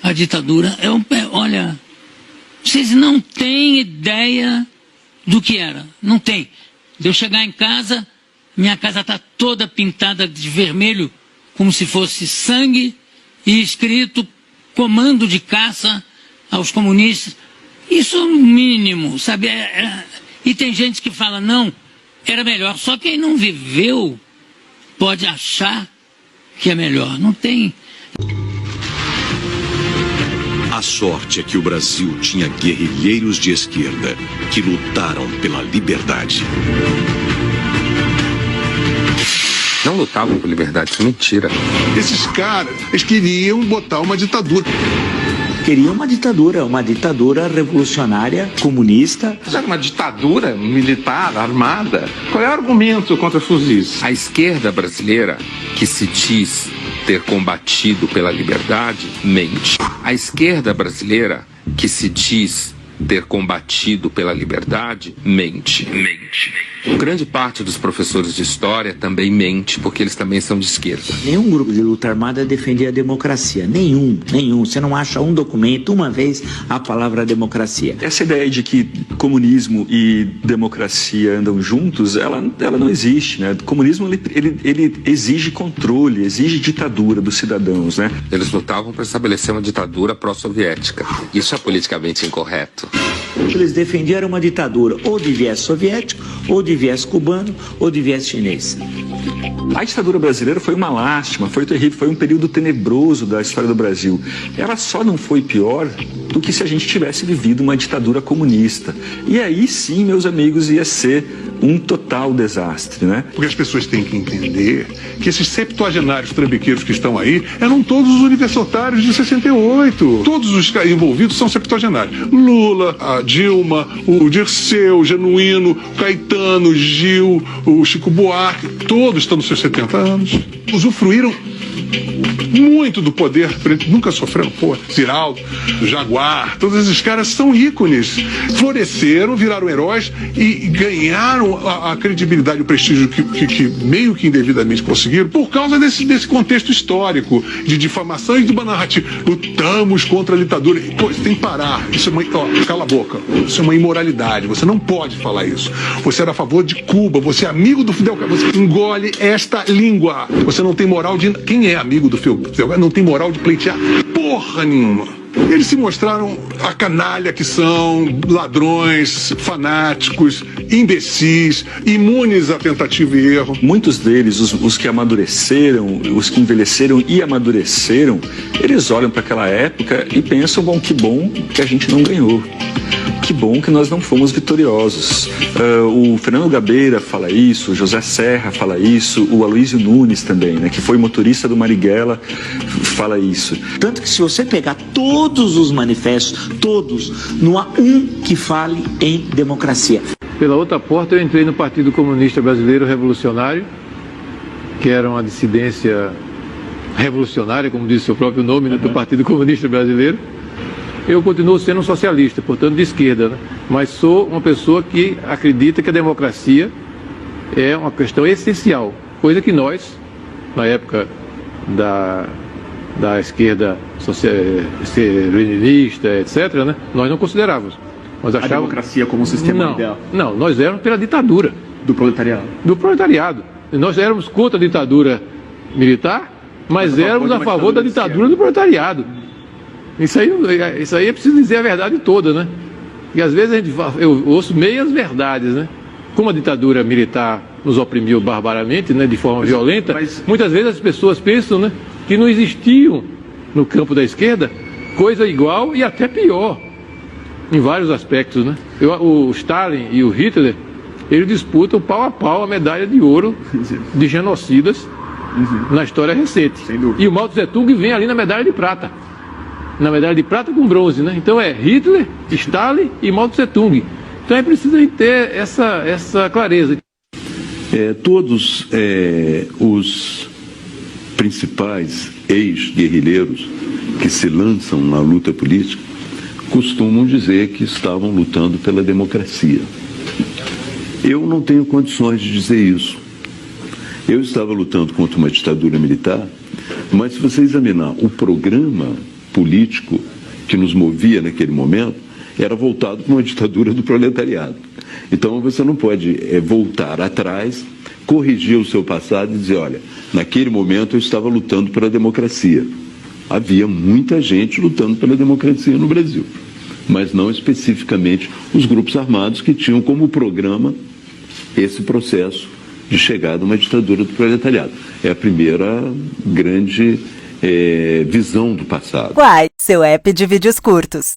a ditadura. Olha, vocês não têm ideia do que era. Não tem. De eu chegar em casa, minha casa está toda pintada de vermelho, como se fosse sangue, e escrito comando de caça aos comunistas. Isso é o mínimo, sabe? E tem gente que fala, não, era melhor. Só quem não viveu pode achar que é melhor. Não tem. A sorte é que o Brasil tinha guerrilheiros de esquerda que lutaram pela liberdade. Não lutavam por liberdade, isso é mentira. Esses caras, eles queriam botar uma ditadura. Queriam uma ditadura revolucionária, comunista. Era uma ditadura militar, armada. Qual é o argumento contra fuzis? A esquerda brasileira, que se diz ter combatido pela liberdade, mente. A esquerda brasileira, que se diz ter combatido pela liberdade, mente. Grande parte dos professores de história também mente, porque eles também são de esquerda. Nenhum grupo de luta armada defendia a democracia. Nenhum. Você não acha um documento, uma vez, a palavra democracia. Essa ideia de que comunismo e democracia andam juntos, ela não existe, né? O comunismo, ele exige controle, exige ditadura dos cidadãos, né? Eles lutavam para estabelecer uma ditadura pró-soviética. Isso é politicamente incorreto. Eles defendiam uma ditadura ou de viés soviético, ou de viés cubano, ou de viés chinês. A ditadura brasileira foi uma lástima, foi terrível, foi um período tenebroso da história do Brasil. Ela só não foi pior do que se a gente tivesse vivido uma ditadura comunista. E aí sim, meus amigos, ia ser um total desastre, né? Porque as pessoas têm que entender que esses septuagenários trambiqueiros que estão aí eram todos os universitários de 68. Todos os envolvidos são septuagenários. Lula, a Dilma, o Dirceu, o Genuíno, o Caetano, o Gil, o Chico Buarque, todos estão nos seus 70 anos. Usufruíram muito do poder, nunca sofreram, Ziraldo, Jaguar, todos esses caras são ícones, floresceram, viraram heróis e ganharam a credibilidade e o prestígio que meio que indevidamente conseguiram por causa desse contexto histórico de difamação e de uma narrativa. Lutamos contra a ditadura. Pô, isso tem que parar. Isso é cala a boca. Isso é uma imoralidade. Você não pode falar isso. Você era a favor de Cuba, você é amigo do Fidel Castro. Você engole esta língua. Você não tem moral de... Quem é amigo do Fidel Castro não tem moral de pleitear porra nenhuma. Eles se mostraram a canalha que são, ladrões, fanáticos, imbecis, imunes a tentativa e erro. Muitos deles, os que amadureceram, os que envelheceram e amadureceram, eles olham para aquela época e pensam, bom, que bom que a gente não ganhou. Que bom que nós não fomos vitoriosos. O Fernando Gabeira fala isso, o José Serra fala isso, o Aloysio Nunes também, né, que foi motorista do Marighella, fala isso. Tanto que se você pegar todos os manifestos, todos, não há um que fale em democracia. Pela outra porta eu entrei no Partido Comunista Brasileiro Revolucionário, que era uma dissidência revolucionária, como diz o seu próprio nome, né, do Partido Comunista Brasileiro. Eu continuo sendo um socialista, portanto de esquerda, né? Mas sou uma pessoa que acredita que a democracia é uma questão essencial, coisa que nós, na época da esquerda leninista, etc., né, nós não considerávamos. Nós achávamos... A democracia como um sistema ideal? Não, nós éramos pela ditadura. Do proletariado? Do proletariado. Nós éramos contra a ditadura militar, mas éramos a favor da ditadura do proletariado. Isso aí é preciso dizer a verdade toda, né? E às vezes eu ouço meias verdades, né? Como a ditadura militar nos oprimiu barbaramente, né, de forma violenta, muitas vezes as pessoas pensam, né, que não existiam no campo da esquerda coisa igual e até pior, em vários aspectos, né? O Stalin e o Hitler, eles disputam pau a pau a medalha de ouro de genocidas na história recente. E o Mao Tse Tung vem ali na medalha de prata. Na medalha de prata com bronze, né? Então é Hitler, Stalin e Mao Tse Tung. Então é preciso a gente ter essa clareza. Todos os principais ex-guerrilheiros que se lançam na luta política costumam dizer que estavam lutando pela democracia. Eu não tenho condições de dizer isso. Eu estava lutando contra uma ditadura militar, mas se você examinar o programa político que nos movia naquele momento era voltado para uma ditadura do proletariado. Então você não pode voltar atrás, corrigir o seu passado e dizer, olha, naquele momento eu estava lutando pela democracia. Havia muita gente lutando pela democracia no Brasil, mas não especificamente os grupos armados que tinham como programa esse processo de chegada a uma ditadura do proletariado. É a primeira grande visão do passado. Quai, seu app de vídeos curtos.